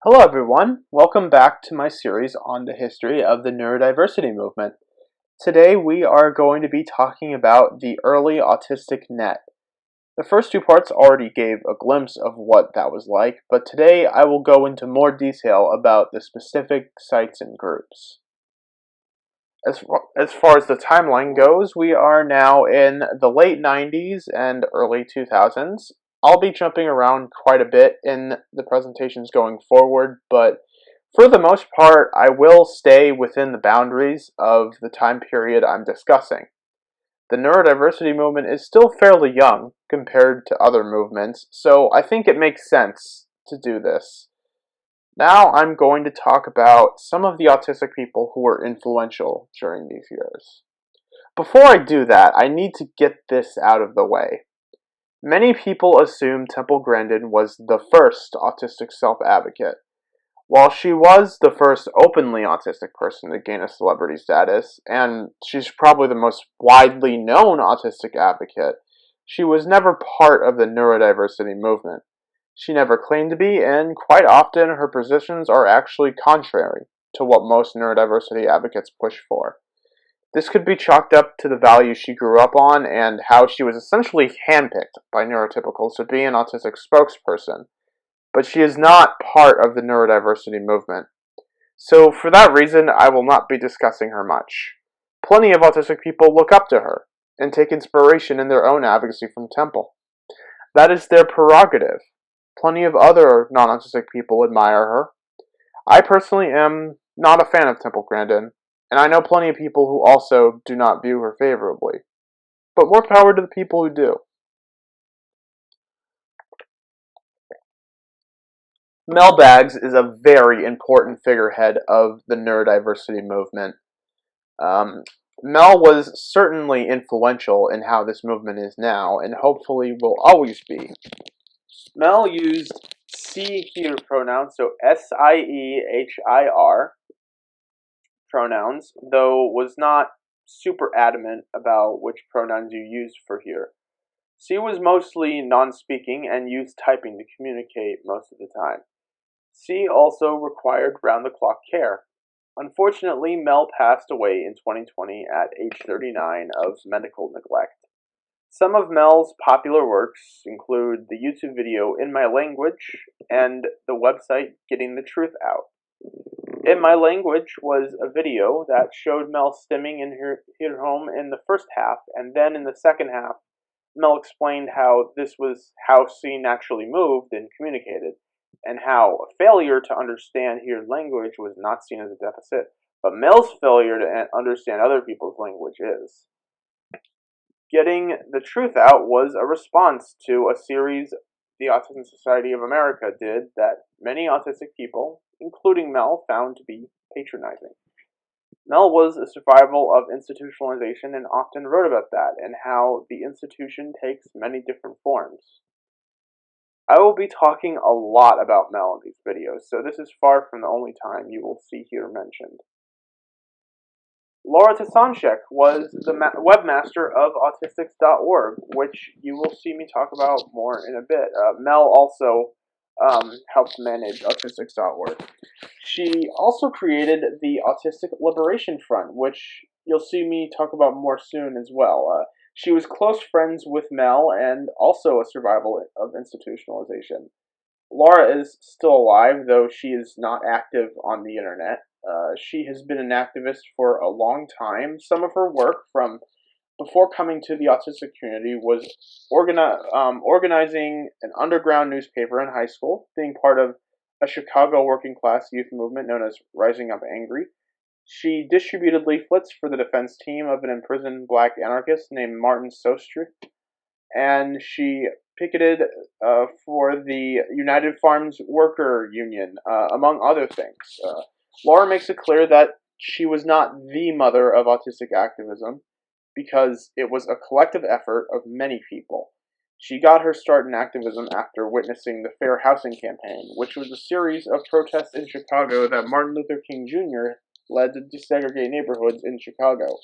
Hello everyone, welcome back to my series on the history of the neurodiversity movement. Today we are going to be talking about the early autistic net. The first two parts already gave a glimpse of what that was like, but today I will go into more detail about the specific sites and groups. As far as the timeline goes, we are now in the late 90s and early 2000s. I'll be jumping around quite a bit in the presentations going forward, but for the most part, I will stay within the boundaries of the time period I'm discussing. The neurodiversity movement is still fairly young compared to other movements, so I think it makes sense to do this. Now I'm going to talk about some of the autistic people who were influential during these years. Before I do that, I need to get this out of the way. Many people assume Temple Grandin was the first autistic self-advocate. While she was the first openly autistic person to gain a celebrity status, and she's probably the most widely known autistic advocate, she was never part of the neurodiversity movement. She never claimed to be, and quite often her positions are actually contrary to what most neurodiversity advocates push for. This could be chalked up to the values she grew up on and how she was essentially handpicked by neurotypicals to be an autistic spokesperson, but she is not part of the neurodiversity movement. So for that reason, I will not be discussing her much. Plenty of autistic people look up to her and take inspiration in their own advocacy from Temple. That is their prerogative. Plenty of other non-autistic people admire her. I personally am not a fan of Temple Grandin, and I know plenty of people who also do not view her favorably. But more power to the people who do. Mel Baggs is a very important figurehead of the neurodiversity movement. Um, Mel was certainly influential in how this movement is now, and hopefully will always be. Mel used she, her pronouns, so SIEHIR pronouns, though was not super adamant about which pronouns you used for here. She was mostly non-speaking and used typing to communicate most of the time. She also required round-the-clock care. Unfortunately, Mel passed away in 2020 at age 39 of medical neglect. Some of Mel's popular works include the YouTube video In My Language and the website Getting the Truth Out. In My Language was a video that showed Mel stimming in her home in the first half, and then in the second half, Mel explained how this was how she naturally moved and communicated, and how a failure to understand her language was not seen as a deficit, but Mel's failure to understand other people's language is. Getting the Truth Out was a response to a series the Autism Society of America did that many autistic people, including Mel, found to be patronizing. Mel was a survival of institutionalization and often wrote about that and how the institution takes many different forms. I will be talking a lot about Mel in these videos, so this is far from the only time you will see her mentioned. Laura Tasonchek was the webmaster of Autistic.org, which you will see me talk about more in a bit. Mel also helped manage Autistic.org. She also created the Autistic Liberation Front, which you'll see me talk about more soon as well. She was close friends with Mel and also a survival of institutionalization. Laura is still alive, though she is not active on the internet. She has been an activist for a long time. Some of her work from before coming to the autistic community was organizing an underground newspaper in high school, being part of a Chicago working class youth movement known as Rising Up Angry. She distributed leaflets for the defense team of an imprisoned black anarchist named Martin Sostre, and she picketed for the United Farms Worker Union, among other things. Laura makes it clear that she was not the mother of autistic activism because it was a collective effort of many people. She got her start in activism after witnessing the Fair Housing Campaign, which was a series of protests in Chicago that Martin Luther King Jr. led to desegregate neighborhoods in Chicago.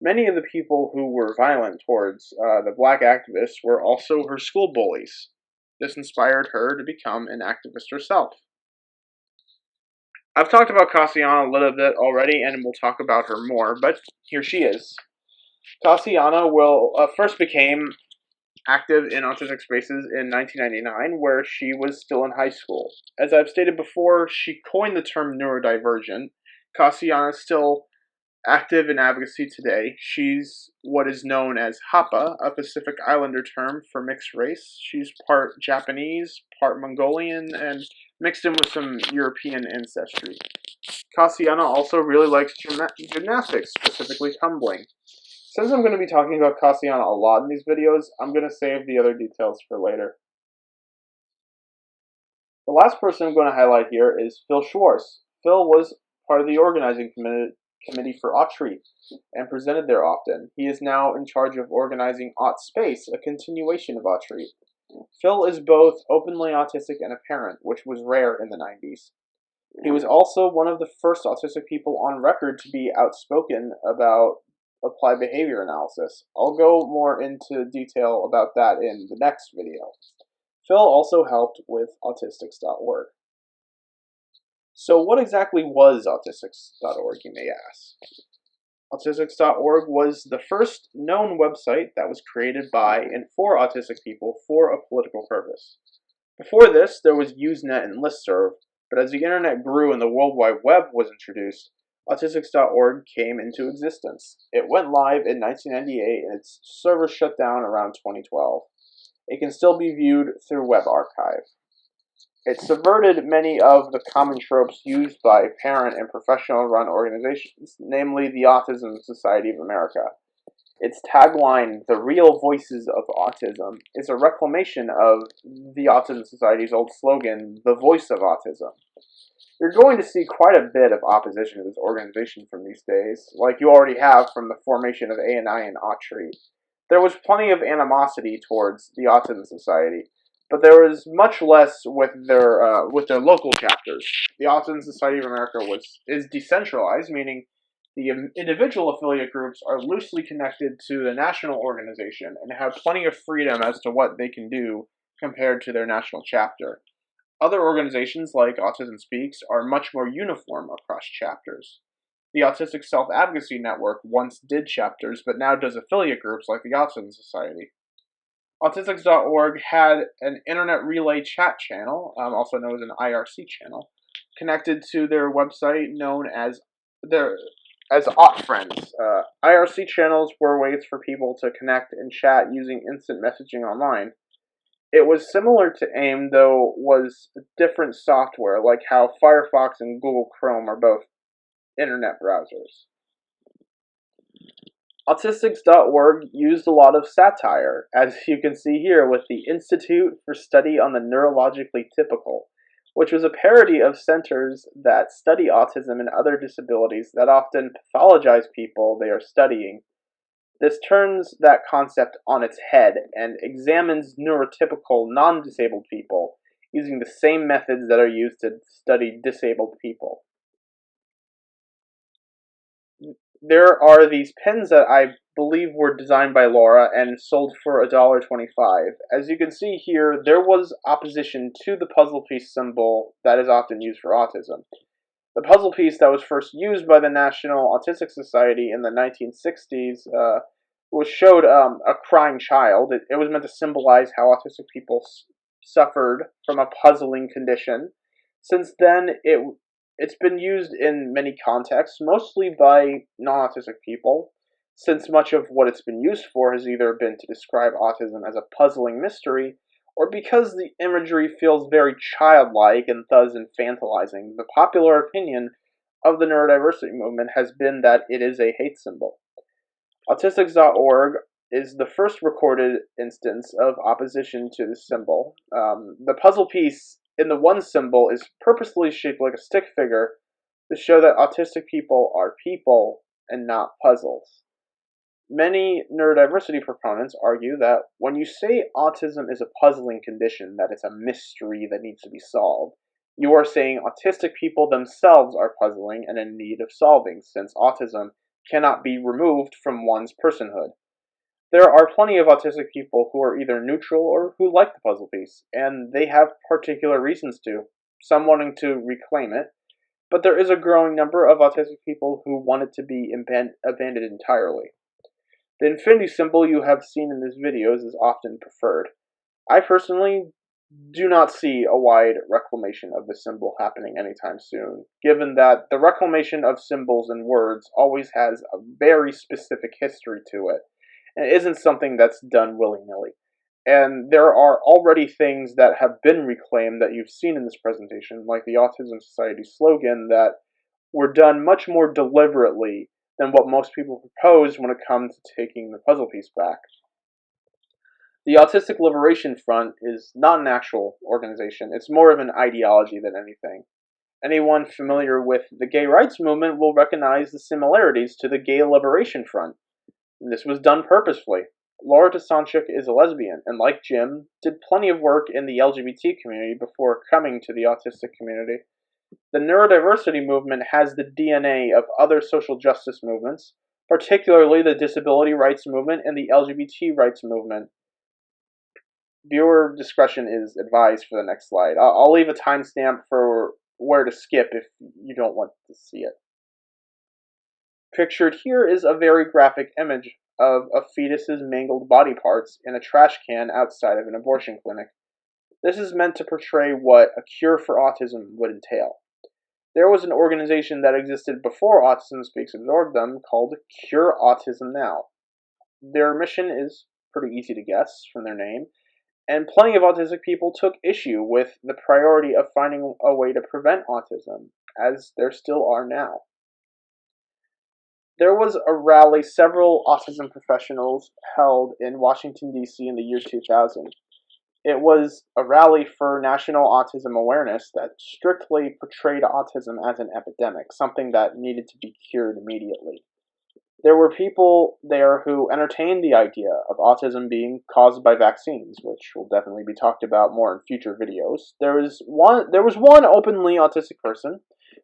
Many of the people who were violent towards the black activists were also her school bullies. This inspired her to become an activist herself. I've talked about Kasiana a little bit already, and we'll talk about her more, but here she is. Kasiana first became active in autistic spaces in 1999, where she was still in high school. As I've stated before, she coined the term neurodivergent. Kasiana is still active in advocacy today. She's what is known as Hapa, a Pacific Islander term for mixed race. She's part Japanese, part Mongolian, and mixed in with some European ancestry. Kasiana also really likes gymnastics, specifically tumbling. Since I'm going to be talking about Kasiana a lot in these videos, I'm going to save the other details for later. The last person I'm going to highlight here is Phil Schwartz. Phil was part of the organizing committee for Autreat and presented there often. He is now in charge of organizing Autspace, a continuation of Autreat. Phil is both openly autistic and a parent, which was rare in the 90s. He was also one of the first autistic people on record to be outspoken about applied behavior analysis. I'll go more into detail about that in the next video. Phil also helped with Autistic.org. So what exactly was Autistic.org, you may ask? Autistic.org was the first known website that was created by and for autistic people for a political purpose. Before this, there was Usenet and Listserv, but as the internet grew and the World Wide Web was introduced, Autistic.org came into existence. It went live in 1998 and its server shut down around 2012. It can still be viewed through Web Archive. It subverted many of the common tropes used by parent and professional-run organizations, namely the Autism Society of America. Its tagline, "The Real Voices of Autism," is a reclamation of the Autism Society's old slogan, "The Voice of Autism." You're going to see quite a bit of opposition to this organization from these days, like you already have from the formation of ANI and Autreat. There was plenty of animosity towards the Autism Society, but there was much less with their local chapters. The Autism Society of America is decentralized, meaning the individual affiliate groups are loosely connected to the national organization and have plenty of freedom as to what they can do compared to their national chapter. Other organizations like Autism Speaks are much more uniform across chapters. The Autistic Self-Advocacy Network once did chapters, but now does affiliate groups like the Autism Society. Autistic.org had an internet relay chat channel, also known as an IRC channel, connected to their website known as AutFriends. IRC channels were ways for people to connect and chat using instant messaging online. It was similar to AIM, though was different software, like how Firefox and Google Chrome are both internet browsers. Autistic.org used a lot of satire, as you can see here with the Institute for Study on the Neurologically Typical, which was a parody of centers that study autism and other disabilities that often pathologize people they are studying. This turns that concept on its head and examines neurotypical non-disabled people using the same methods that are used to study disabled people. There are these pins that I believe were designed by Laura and sold for $1.25. As you can see here, there was opposition to the puzzle piece symbol that is often used for autism. The puzzle piece that was first used by the National Autistic Society in the 1960s showed a crying child. It was meant to symbolize how autistic people suffered from a puzzling condition. Since then, it's been used in many contexts, mostly by non-autistic people, since much of what it's been used for has either been to describe autism as a puzzling mystery, or because the imagery feels very childlike and thus infantilizing. The popular opinion of the neurodiversity movement has been that it is a hate symbol. Autistic.org is the first recorded instance of opposition to the symbol. The puzzle piece in the one symbol is purposefully shaped like a stick figure to show that autistic people are people and not puzzles. Many neurodiversity proponents argue that when you say autism is a puzzling condition, that it's a mystery that needs to be solved, you are saying autistic people themselves are puzzling and in need of solving, since autism cannot be removed from one's personhood. There are plenty of autistic people who are either neutral or who like the puzzle piece, and they have particular reasons to, some wanting to reclaim it, but there is a growing number of autistic people who want it to be abandoned entirely. The infinity symbol you have seen in these videos is often preferred. I personally do not see a wide reclamation of the symbol happening anytime soon, given that the reclamation of symbols and words always has a very specific history to it, and it isn't something that's done willy-nilly. And there are already things that have been reclaimed that you've seen in this presentation, like the Autism Society slogan, that were done much more deliberately than what most people propose when it comes to taking the puzzle piece back. The Autistic Liberation Front is not an actual organization, it's more of an ideology than anything. Anyone familiar with the gay rights movement will recognize the similarities to the Gay Liberation Front. And this was done purposefully. Laura Tasanchuk is a lesbian, and like Jim, did plenty of work in the LGBT community before coming to the autistic community. The neurodiversity movement has the DNA of other social justice movements, particularly the disability rights movement and the LGBT rights movement. Viewer discretion is advised for the next slide. I'll leave a timestamp for where to skip if you don't want to see it. Pictured here is a very graphic image of a fetus's mangled body parts in a trash can outside of an abortion clinic. This is meant to portray what a cure for autism would entail. There was an organization that existed before Autism Speaks absorbed them called Cure Autism Now. Their mission is pretty easy to guess from their name, and plenty of autistic people took issue with the priority of finding a way to prevent autism, as there still are now. There was a rally several autism professionals held in Washington, D.C. in the year 2000. It was a rally for national autism awareness that strictly portrayed autism as an epidemic, something that needed to be cured immediately. There were people there who entertained the idea of autism being caused by vaccines, which will definitely be talked about more in future videos. There was one openly autistic person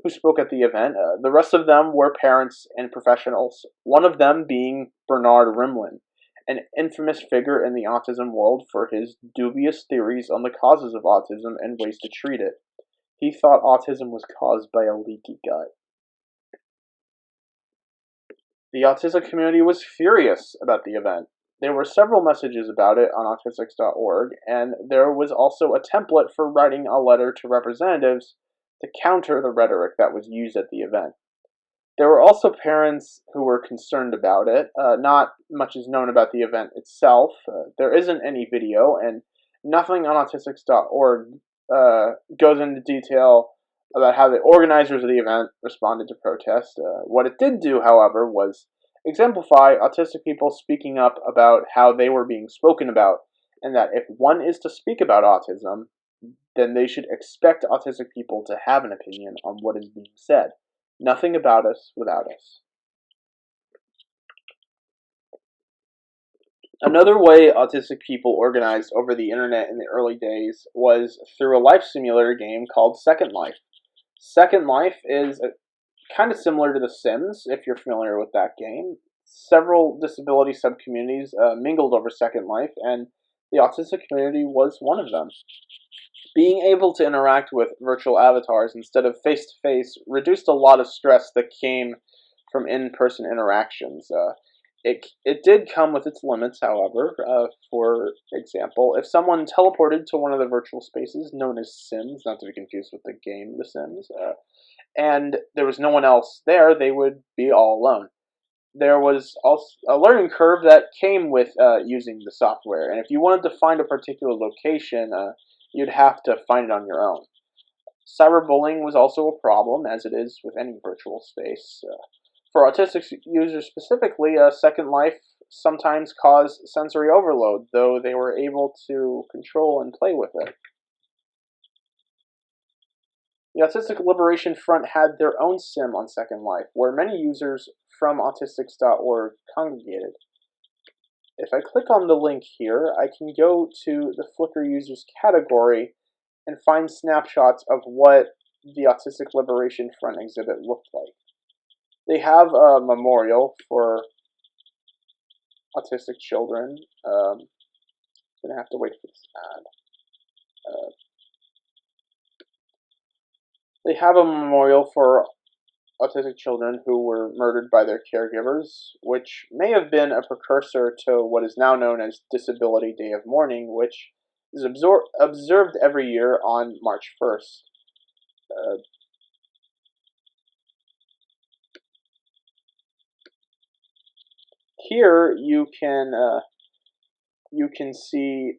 who spoke at the event. The rest of them were parents and professionals, one of them being Bernard Rimland, an infamous figure in the autism world for his dubious theories on the causes of autism and ways to treat it. He thought autism was caused by a leaky gut. The autistic community was furious about the event. There were several messages about it on Autistic.org, and there was also a template for writing a letter to representatives to counter the rhetoric that was used at the event. There were also parents who were concerned about it. Not much is known about the event itself. There isn't any video, and nothing on Autistic.org goes into detail about how the organizers of the event responded to protest. What it did do, however, was exemplify autistic people speaking up about how they were being spoken about, and that if one is to speak about autism, then they should expect autistic people to have an opinion on what is being said. Nothing about us without us. Another way autistic people organized over the internet in the early days was through a life simulator game called Second Life. Second Life is kind of similar to The Sims, if you're familiar with that game. Several disability subcommunities mingled over Second Life, and the autistic community was one of them. Being able to interact with virtual avatars instead of face-to-face reduced a lot of stress that came from in-person interactions. It did come with its limits, however. For example, if someone teleported to one of the virtual spaces known as Sims, not to be confused with the game The Sims, and there was no one else there, they would be all alone. There was also a learning curve that came with using the software, and if you wanted to find a particular location, you'd have to find it on your own. Cyberbullying was also a problem, as it is with any virtual space. For autistic users specifically, Second Life sometimes caused sensory overload, though they were able to control and play with it. The Autistic Liberation Front had their own sim on Second Life, where many users from Autistics.org congregated. If I click on the link here, I can go to the Flickr users category and find snapshots of what the Autistic Liberation Front exhibit looked like. They have a memorial for autistic children. I'm going to have to wait for this ad. They have a memorial for autistic children who were murdered by their caregivers, which may have been a precursor to what is now known as Disability Day of Mourning, which is observed every year on March 1st. Here you can see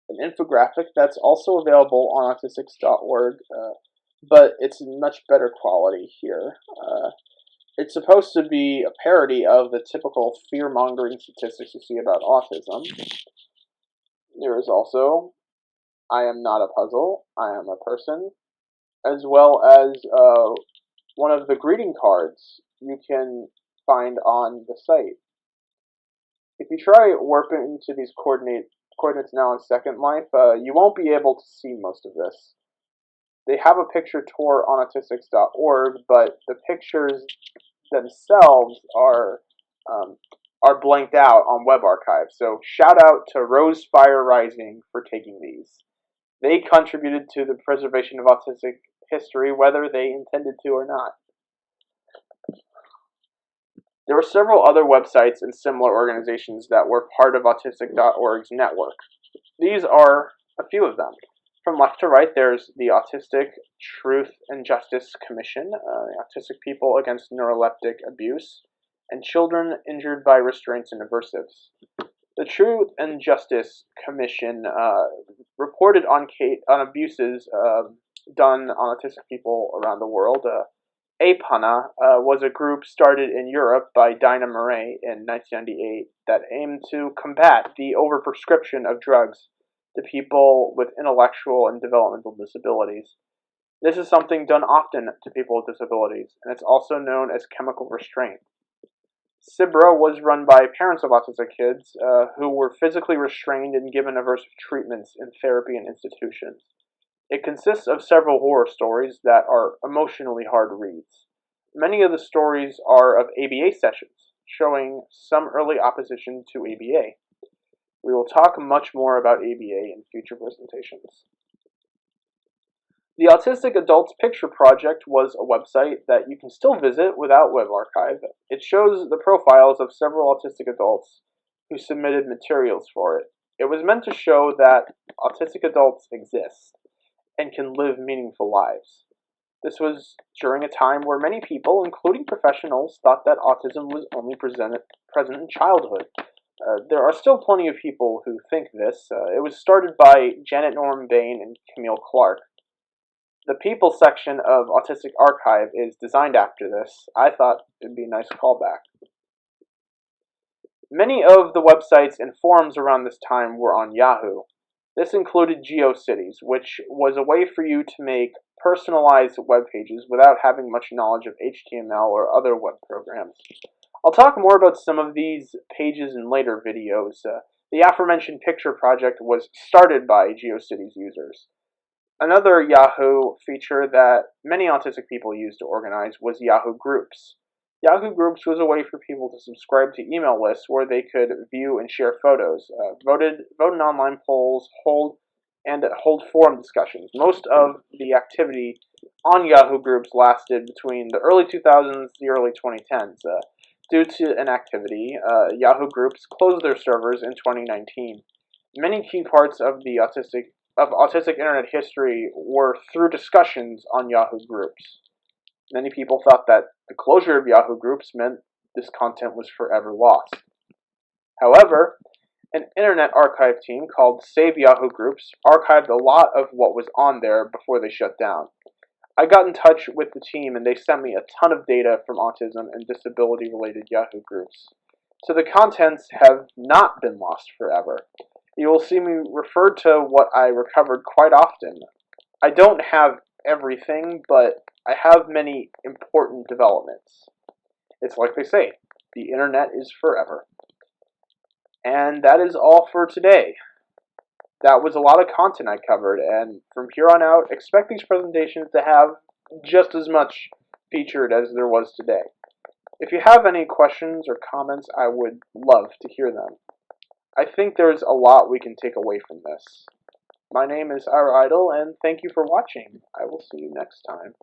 an infographic that's also available on Autistic.org, but it's in much better quality here. It's supposed to be a parody of the typical fear-mongering statistics you see about autism. There is also, I am not a puzzle, I am a person, as well as one of the greeting cards you can find on the site. If you try warping to these coordinates now in Second Life, you won't be able to see most of this. They have a picture tour on Autistics.org, but the pictures themselves are blanked out on Web Archive. So shout out to Rosefire Rising for taking these. They contributed to the preservation of autistic history, whether they intended to or not. There were several other websites and similar organizations that were part of Autistic.org's network. These are a few of them. From left to right, there's the Autistic Truth and Justice Commission, Autistic People Against Neuroleptic Abuse, and Children Injured by Restraints and Aversives. The Truth and Justice Commission reported on abuses done on autistic people around the world. APANA was a group started in Europe by Dinah Murray in 1998 that aimed to combat the overprescription of drugs to people with intellectual and developmental disabilities. This is something done often to people with disabilities, and it's also known as chemical restraint. CIBRA was run by parents of autistic kids who were physically restrained and given aversive treatments in therapy and institutions. It consists of several horror stories that are emotionally hard reads. Many of the stories are of ABA sessions, showing some early opposition to ABA. We will talk much more about ABA in future presentations. The Autistic Adults Picture Project was a website that you can still visit without Web Archive. It shows the profiles of several autistic adults who submitted materials for it. It was meant to show that autistic adults exist and can live meaningful lives. This was during a time where many people, including professionals, thought that autism was only present in childhood. There are still plenty of people who think this. It was started by Janet Norman Bain and Camille Clark. The People section of Autistic Archive is designed after this. I thought it'd be a nice callback. Many of the websites and forums around this time were on Yahoo. This included GeoCities, which was a way for you to make personalized web pages without having much knowledge of HTML or other web programs. I'll talk more about some of these pages in later videos. The aforementioned picture project was started by GeoCities users. Another Yahoo feature that many autistic people used to organize was Yahoo Groups. Yahoo Groups was a way for people to subscribe to email lists where they could view and share photos, vote in online polls, hold forum discussions. Most of the activity on Yahoo Groups lasted between the early 2000s and the early 2010s. Due to inactivity, Yahoo Groups closed their servers in 2019. Many key parts of the autistic internet history were through discussions on Yahoo Groups. Many people thought that the closure of Yahoo Groups meant this content was forever lost. However, an internet archive team called Save Yahoo Groups archived a lot of what was on there before they shut down. I got in touch with the team and they sent me a ton of data from autism and disability-related Yahoo Groups. So the contents have not been lost forever. You will see me refer to what I recovered quite often. I don't have everything, but I have many important developments. It's like they say, the internet is forever. And that is all for today. That was a lot of content I covered, and from here on out, expect these presentations to have just as much featured as there was today. If you have any questions or comments, I would love to hear them. I think there's a lot we can take away from this. My name is Our Idol, and thank you for watching. I will see you next time.